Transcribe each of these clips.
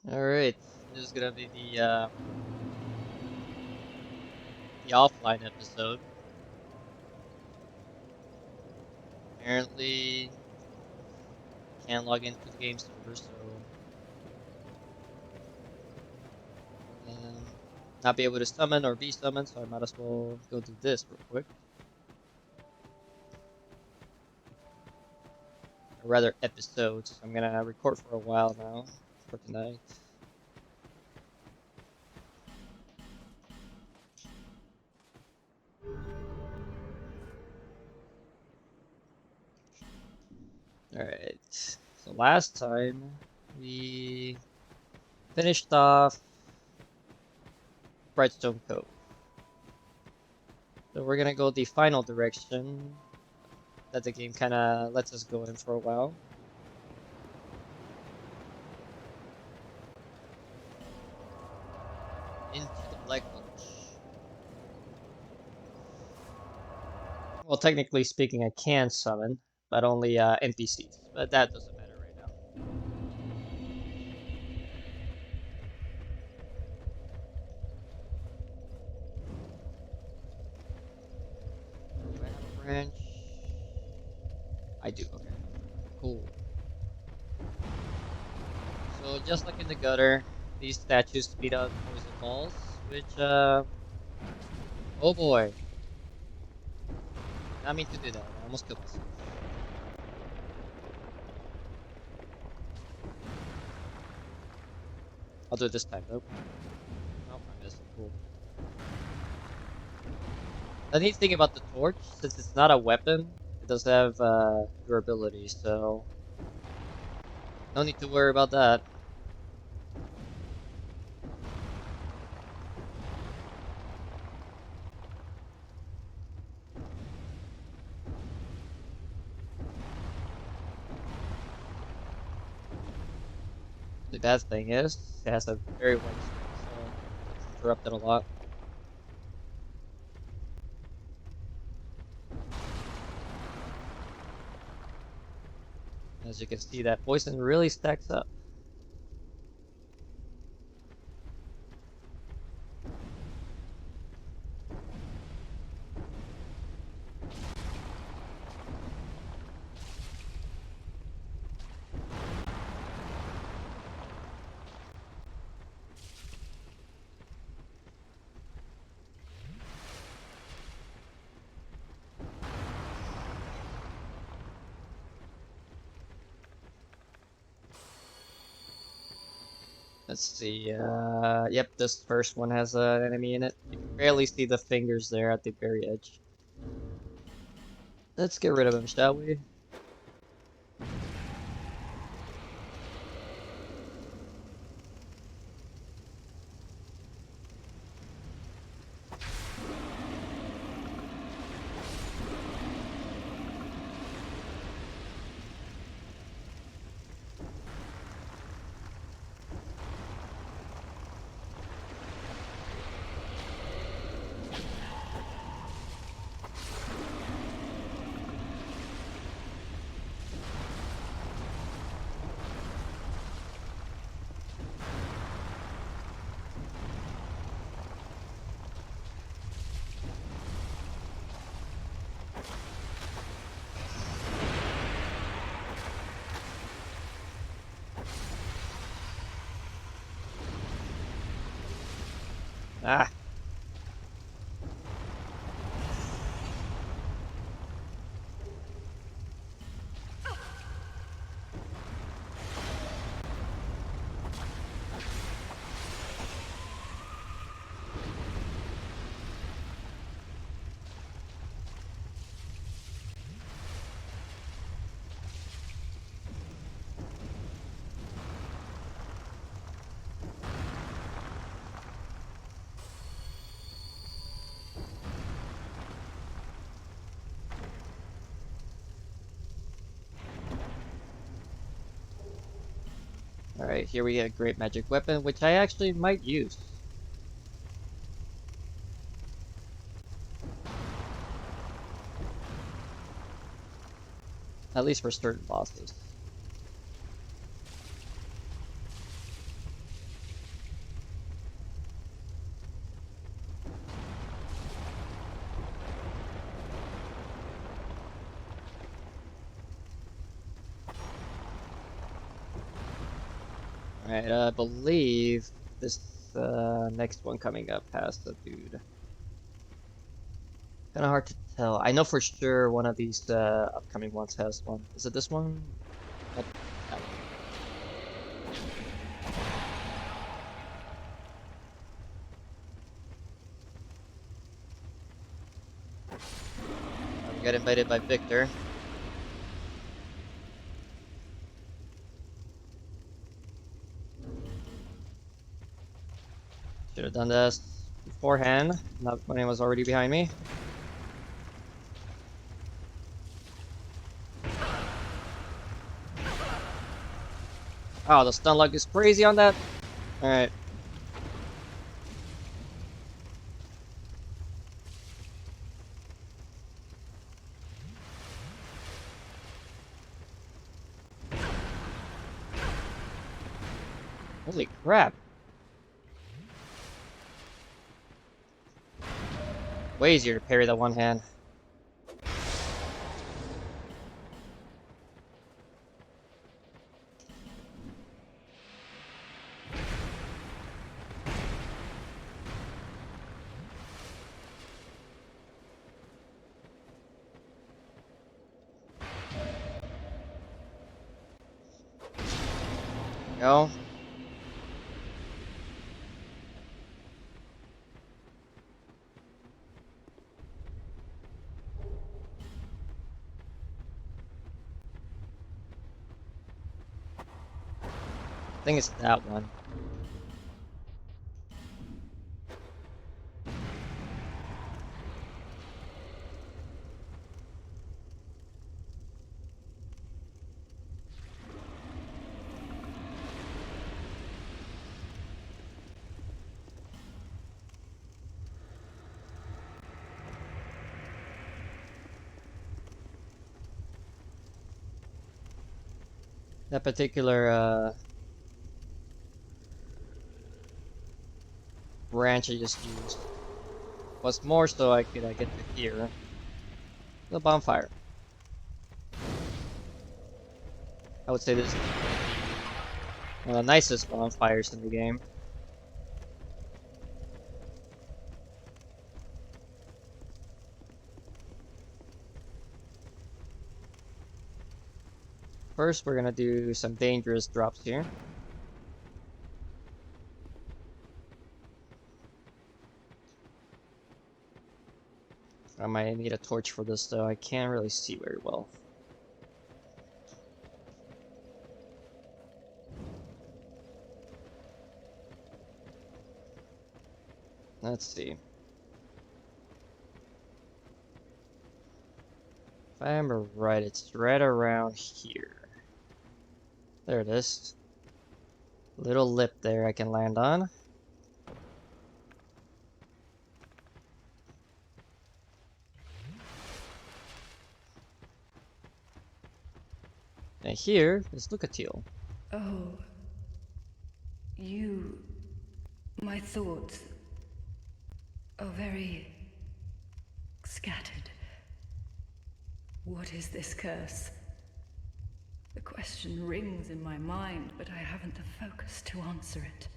Alright, this is gonna be the offline episode. Apparently, can't log into the game server, so um, not be able to summon or be summoned. So I might as well go do this real quick, or rather, episodes. I'm gonna record for a while now for tonight. Alright, so last time we finished off Brightstone Cove. So we're gonna go the final direction that the game kind of lets us go in for a while. Into the Black Gulch. Well, technically speaking, I can summon, but only NPCs. But that doesn't matter right now. Do I have a branch? I do. Okay. Cool. So just like in the gutter, these statues speed up poison balls, which oh boy. Not mean to do that. I almost killed myself. I'll do it this time. Nope. Nope, I missed. Cool. The neat thing about the torch, since it's not a weapon, it does have durability, so no need to worry about that. The bad thing is, it has a very wide swing, so it's interrupted a lot. As you can see, that poison really stacks up. Let's see, yep, this first one has an enemy in it. You can barely see the fingers there at the very edge. Let's get rid of him, shall we? Ah! Alright, here we get a great magic weapon, which I actually might use. At least for certain bosses. Alright, I believe this next one coming up has the dude. Kinda hard to tell. I know for sure one of these upcoming ones has one. Is it this one? That one. We got invited by Victor. Should have done this beforehand, not when it was already behind me. Oh, the stun luck is crazy on that. Alright. Holy crap. Way easier to parry that one hand. Go. I think it's that one. That particular branch I just used was more so I could get to here. The bonfire. I would say this is one of the nicest bonfires in the game. First, we're gonna do some dangerous drops here. I might need a torch for this though, I can't really see very well. Let's see. If I remember right, it's right around here. There it is. Little lip there I can land on. And here is Lucatiel. Oh, you... my thoughts are very scattered. What is this curse? The question rings in my mind, but I haven't the focus to answer it.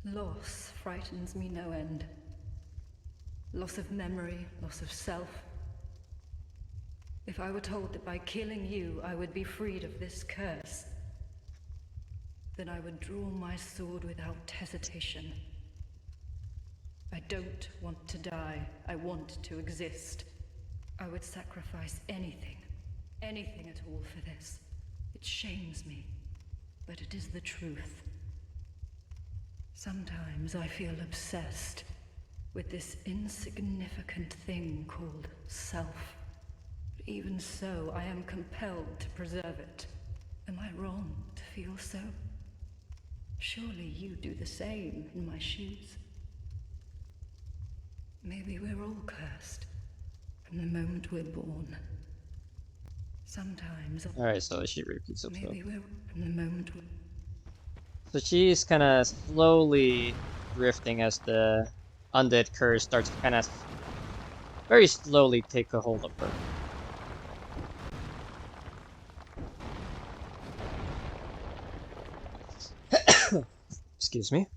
Loss frightens me no end. Loss of memory, loss of self. If I were told that by killing you I would be freed of this curse, then I would draw my sword without hesitation. I don't want to die. I want to exist. I would sacrifice anything, anything at all for this. It shames me, but it is the truth. Sometimes I feel obsessed with this insignificant thing called self. But even so, I am compelled to preserve it. Am I wrong to feel so? Surely you do the same in my shoes. Maybe we're all cursed from the moment we're born. Sometimes. Alright, so she repeats herself. Maybe we're from the moment we're... So she's kind of slowly drifting as the undead curse starts to kind of very slowly take a hold of her. Excuse me.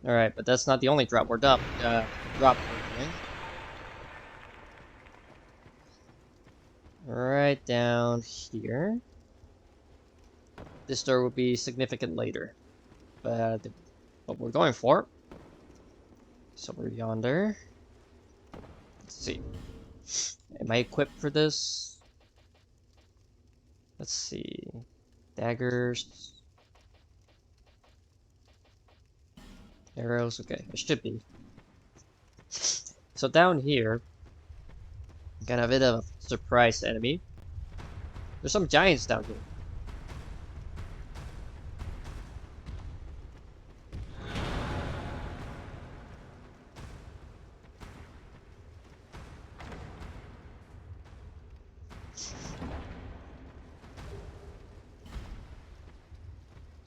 Alright, but that's not the only drop. We're drop we're doing. Right down here. This door will be significant later. But what we're going for. So we're yonder. Let's see. Am I equipped for this? Let's see. Daggers. Arrows. Okay, it should be. So down here, got a bit of a surprise enemy. There's some giants down here.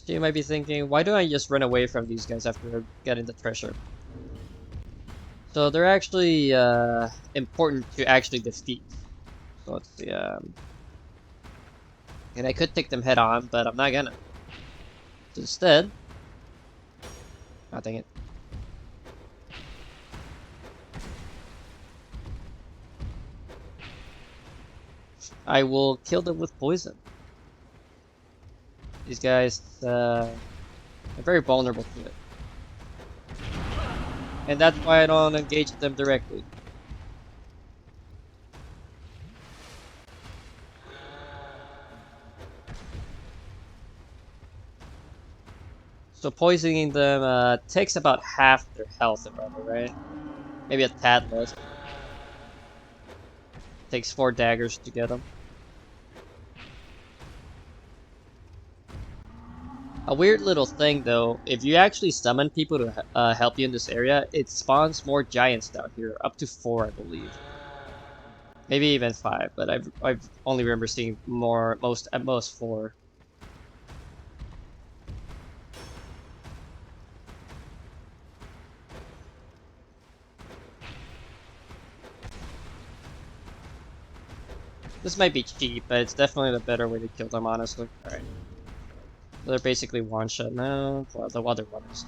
So you might be thinking, why don't I just run away from these guys after getting the treasure? So they're actually important to actually defeat. So let's see. And I could take them head on, but I'm not gonna. So instead, oh dang it. I will kill them with poison. These guys are very vulnerable to it. And that's why I don't engage them directly. So poisoning them takes about half their health, if I remember right. Maybe a tad less. Takes 4 daggers to get them. A weird little thing though, if you actually summon people to help you in this area, it spawns more giants down here, up to 4 I believe. Maybe even 5, but I've only remember seeing at most 4. This might be cheap, but it's definitely the better way to kill them, honestly. Alright. They're basically one-shot now. Well, the other one is.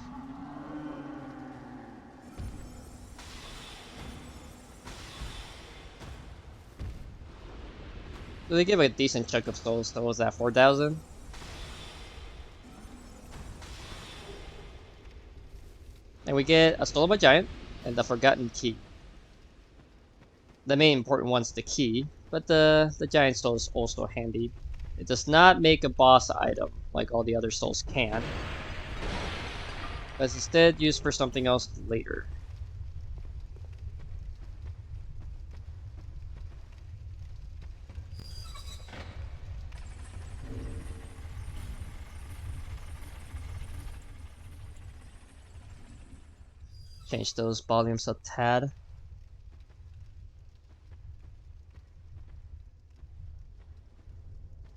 So they give a decent chunk of souls. So what was that, 4,000? And we get a Soul of a Giant and the Forgotten Key. The main important one's the key, but the Giant Soul is also handy. It does not make a boss item like all the other souls can, but it's instead used for something else later. Change those volumes a tad.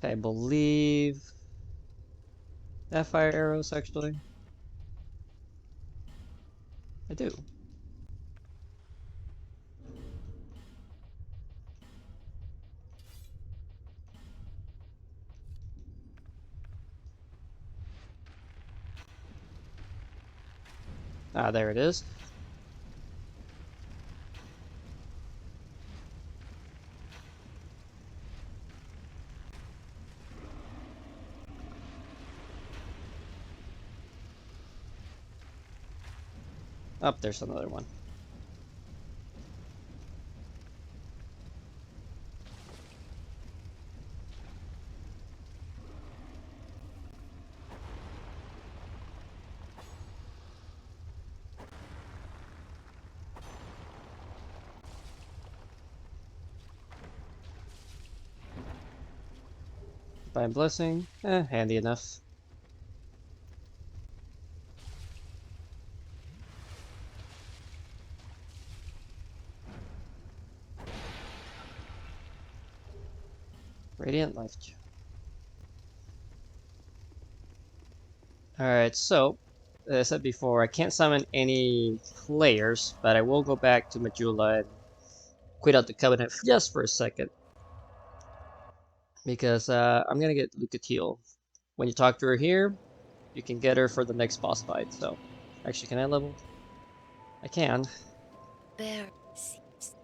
I believe that fire arrows actually. I do. Ah, there it is. Up there's another one. Divine Blessing, handy enough. Radiant Life Gem. Alright, so, as I said before, I can't summon any players, but I will go back to Majula and quit out the Covenant just for a second. Because I'm gonna get Lucatiel. When you talk to her here, you can get her for the next boss fight. So, actually, can I level? I can. Bear seems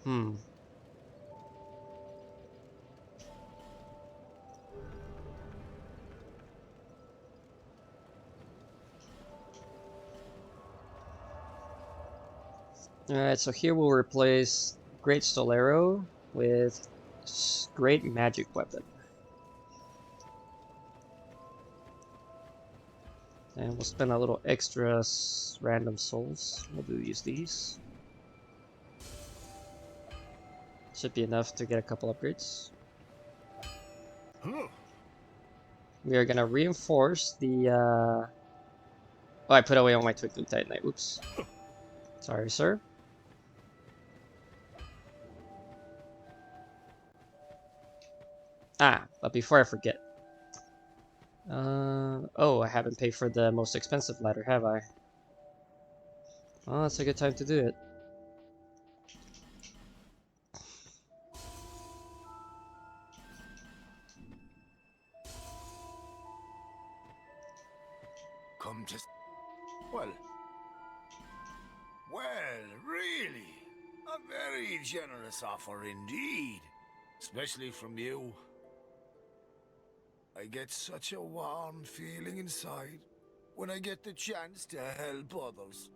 Hmm. Alright, so here we'll replace Great Stolero with Great Magic Weapon. And we'll spend a little extra random souls. We'll use these. Should be enough to get a couple upgrades. We are gonna reinforce the oh, I put away all my Twinkling Titanite. Oops. Sorry, sir. Ah, but before I forget. Oh, I haven't paid for the most expensive ladder, have I? Oh, that's a good time to do it. Come to... Well, really, a very generous offer indeed, especially from you. I get such a warm feeling inside when I get the chance to help others.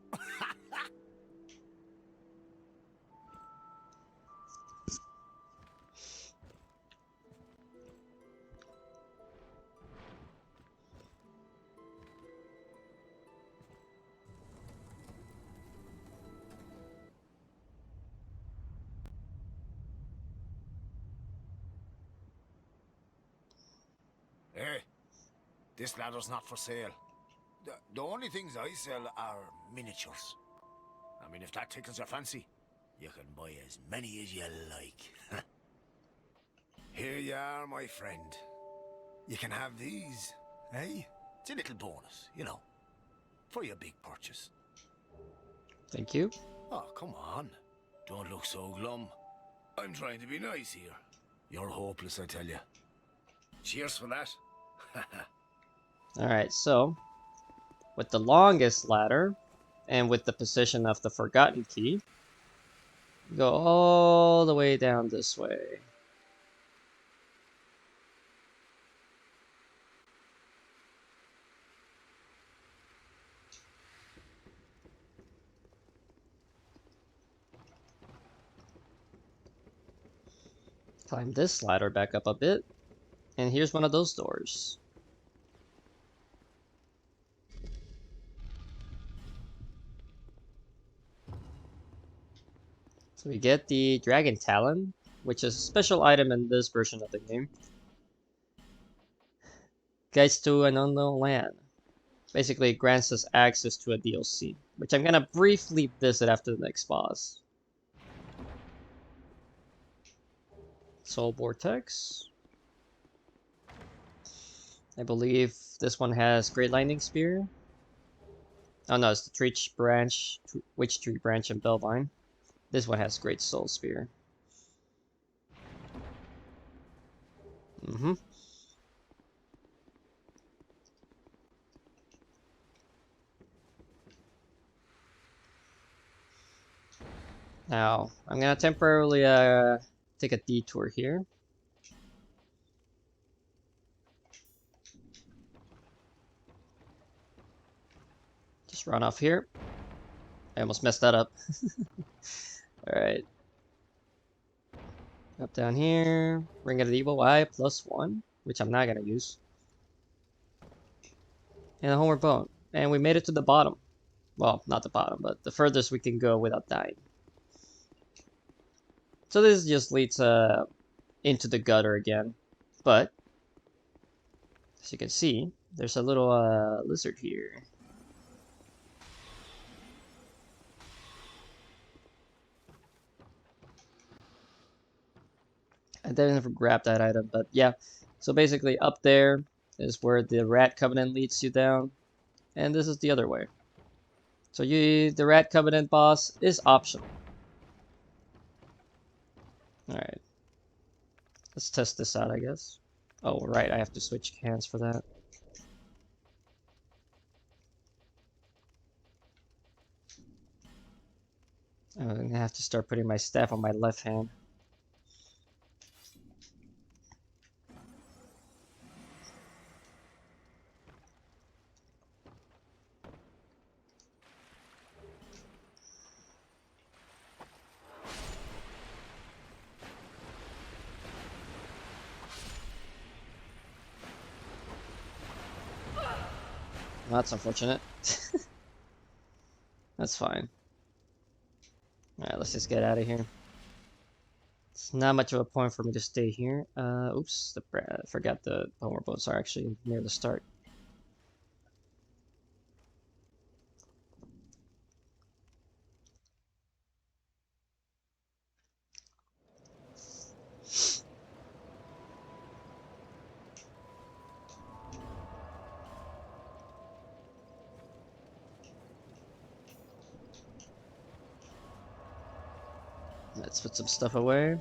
Hey, this ladder's not for sale. The only things I sell are miniatures. I mean, if that tickles your fancy, you can buy as many as you like. Here you are, my friend. You can have these, eh? It's a little bonus, you know, for your big purchase. Thank you. Oh, come on. Don't look so glum. I'm trying to be nice here. You're hopeless, I tell you. Cheers for that. Alright, so with the longest ladder and with the position of the Forgotten Key, go all the way down this way. Climb this ladder back up a bit, and here's one of those doors. So we get the Dragon Talon, which is a special item in this version of the game. Guides to an unknown land. Basically, it grants us access to a DLC, which I'm gonna briefly visit after the next boss. Soul Vortex. I believe this one has Great Lightning Spear. Oh no, it's the Witch Tree Branch and Bellvine. This one has Great Soul Spear. Now, I'm gonna temporarily take a detour here. Just run off here. I almost messed that up. Alright. Up down here. Ring of the Evil Eye +1, which I'm not gonna use. And a Homeward Bone. And we made it to the bottom. Well, not the bottom, but the furthest we can go without dying. So this just leads into the gutter again. But, as you can see, there's a little lizard here. I didn't grab that item, but yeah. So basically up there is where the Rat Covenant leads you down. And this is the other way. So the Rat Covenant boss is optional. Alright. Let's test this out, I guess. Oh, right, I have to switch hands for that. I'm gonna have to start putting my staff on my left hand. That's unfortunate. That's fine. Alright, let's just get out of here. It's not much of a point for me to stay here. Oops, I forgot the homeward boats are actually near the start. Let's put some stuff away.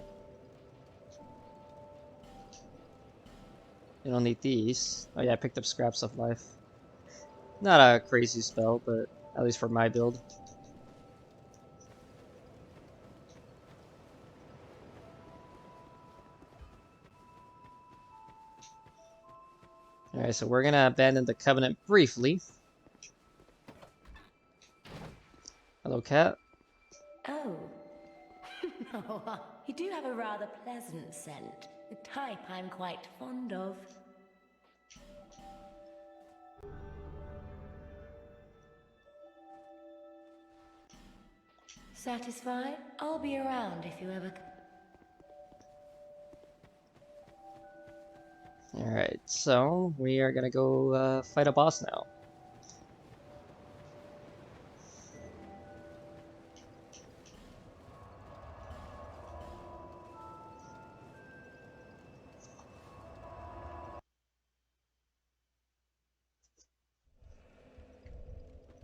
You don't need these. Oh yeah, I picked up Scraps of Life. Not a crazy spell, but at least for my build. Alright, so we're gonna abandon the Covenant briefly. Hello, cat. Oh. Oh, you do have a rather pleasant scent. The type I'm quite fond of. Satisfied? I'll be around if you ever... Alright, so we are gonna go fight a boss now.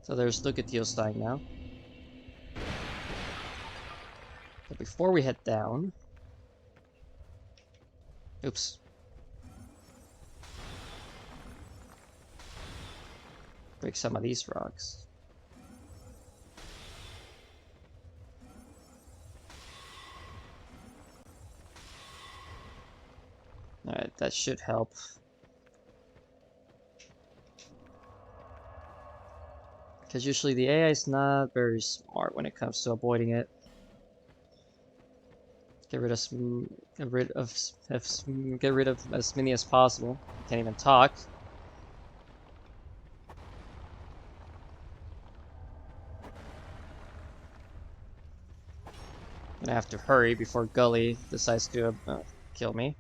So there's Lucatiel's dying now. But before we head down... Oops. Break some of these rocks. Alright, that should help. Because usually the AI is not very smart when it comes to avoiding it. Get rid of as many as possible. Can't even talk. Gonna have to hurry before Gully decides to kill me.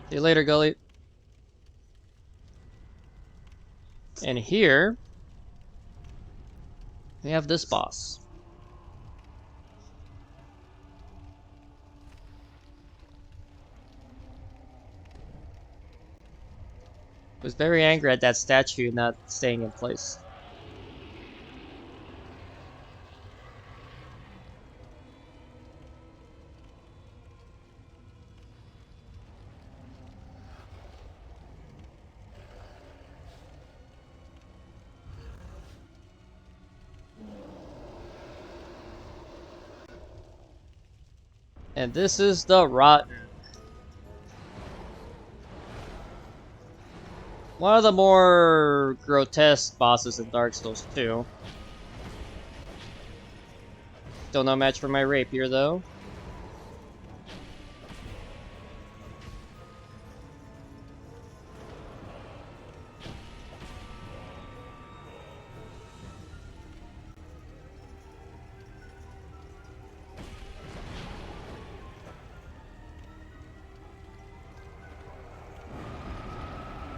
See you later, Gully. And here we have this boss. I was very angry at that statue not staying in place. And this is the Rotten. One of the more grotesque bosses in Dark Souls 2. Still no match for my rapier though.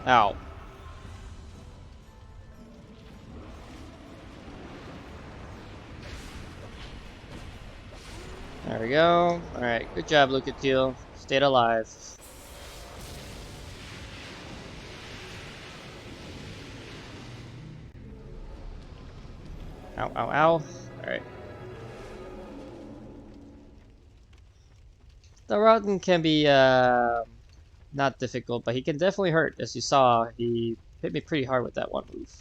Ow. There we go. Alright, good job, Lucatiel. Stayed alive. Ow, ow, ow. Alright. The rotten can be not difficult, but he can definitely hurt. As you saw, he hit me pretty hard with that one move.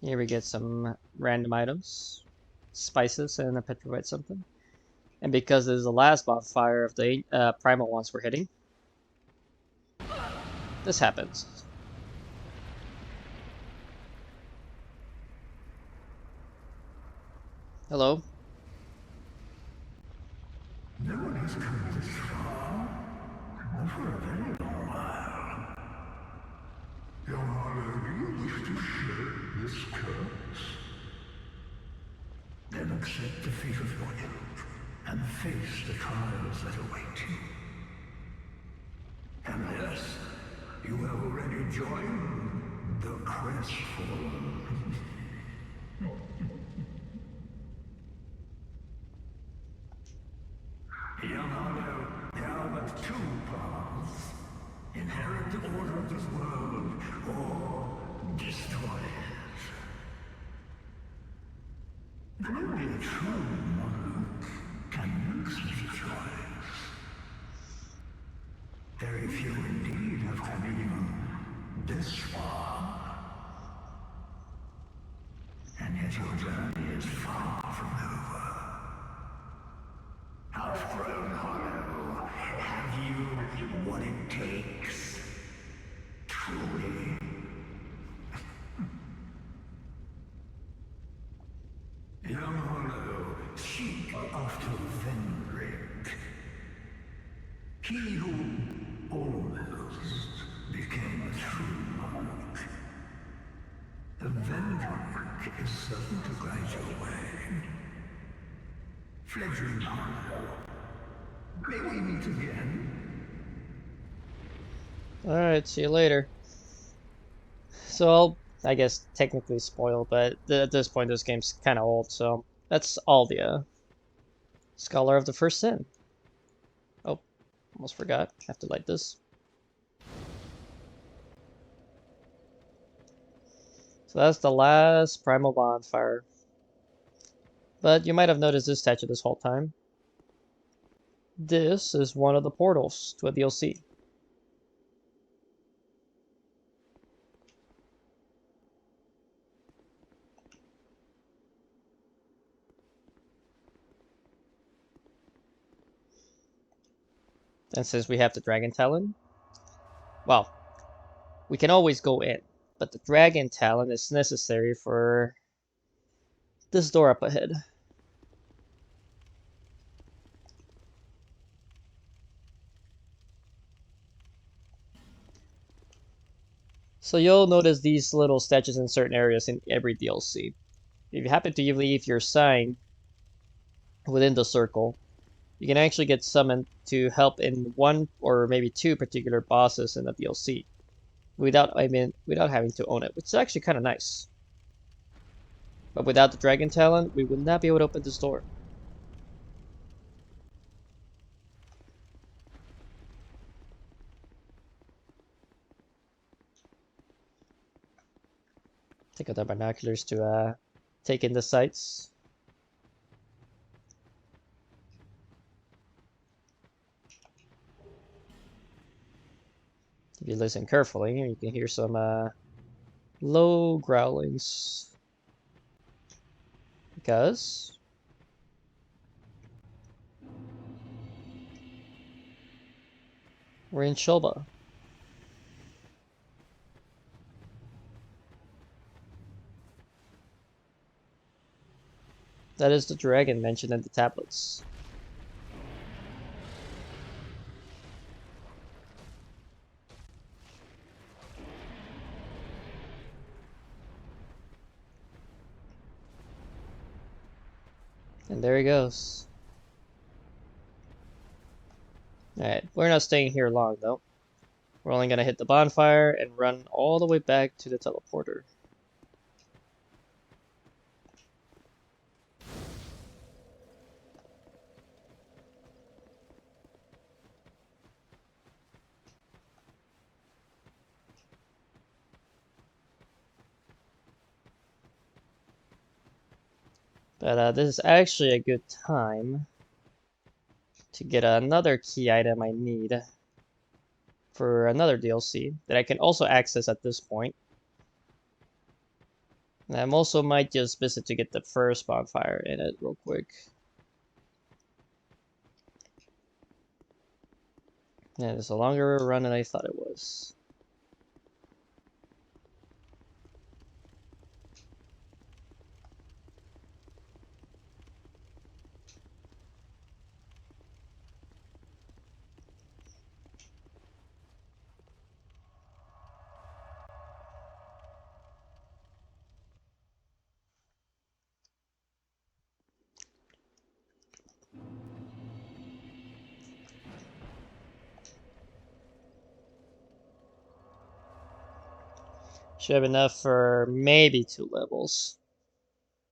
Here we get some random items, spices, and a petrified something. And because this is the last bonfire of the primal ones we're hitting, this happens. Hello. No one has come this far, not for a very long while. Young Harlow, do you wish to share this curse? Then accept the fate of your ilk, and face the trials that await you. Unless you have already joined the Crestfallen. Young Harlow, there are but two paths. Inherit the order of this world, or destroy it. Only a true monarch can make such a choice. Very few indeed have come even this far. And yet your journey is far from over. Outgrown Hollow, have you what it takes? Truly? Young Hollow, seek after Vendrick. He who almost became a true monarch. The Vendrick is certain to guide your way. Fledgling Hollow, may we meet again? Alright, see you later. So I'll, I guess, technically spoil, but at this point this game's kind of old, so that's Aldia, Scholar of the First Sin. Oh, almost forgot. Have to light this. So that's the last primal bonfire. But you might have noticed this statue this whole time. This is one of the portals to a DLC. And since we have the Dragon Talon, well, we can always go in, but the Dragon Talon is necessary for this door up ahead. So you'll notice these little statues in certain areas in every DLC. If you happen to leave your sign within the circle, you can actually get summoned to help in one or maybe two particular bosses in the DLC without having to own it, which is actually kind of nice. But without the Dragon Talon, we would not be able to open this door. Take out the binoculars to take in the sights. If you listen carefully, you can hear some low growlings. Because we're in Shoba. That is the dragon mentioned in the tablets. And there he goes. Alright, we're not staying here long though. We're only gonna hit the bonfire and run all the way back to the teleporter. But this is actually a good time to get another key item I need for another DLC that I can also access at this point. And I also might just visit to get the first bonfire in it real quick. Yeah, it's a longer run than I thought it was. Should have enough for maybe 2 levels.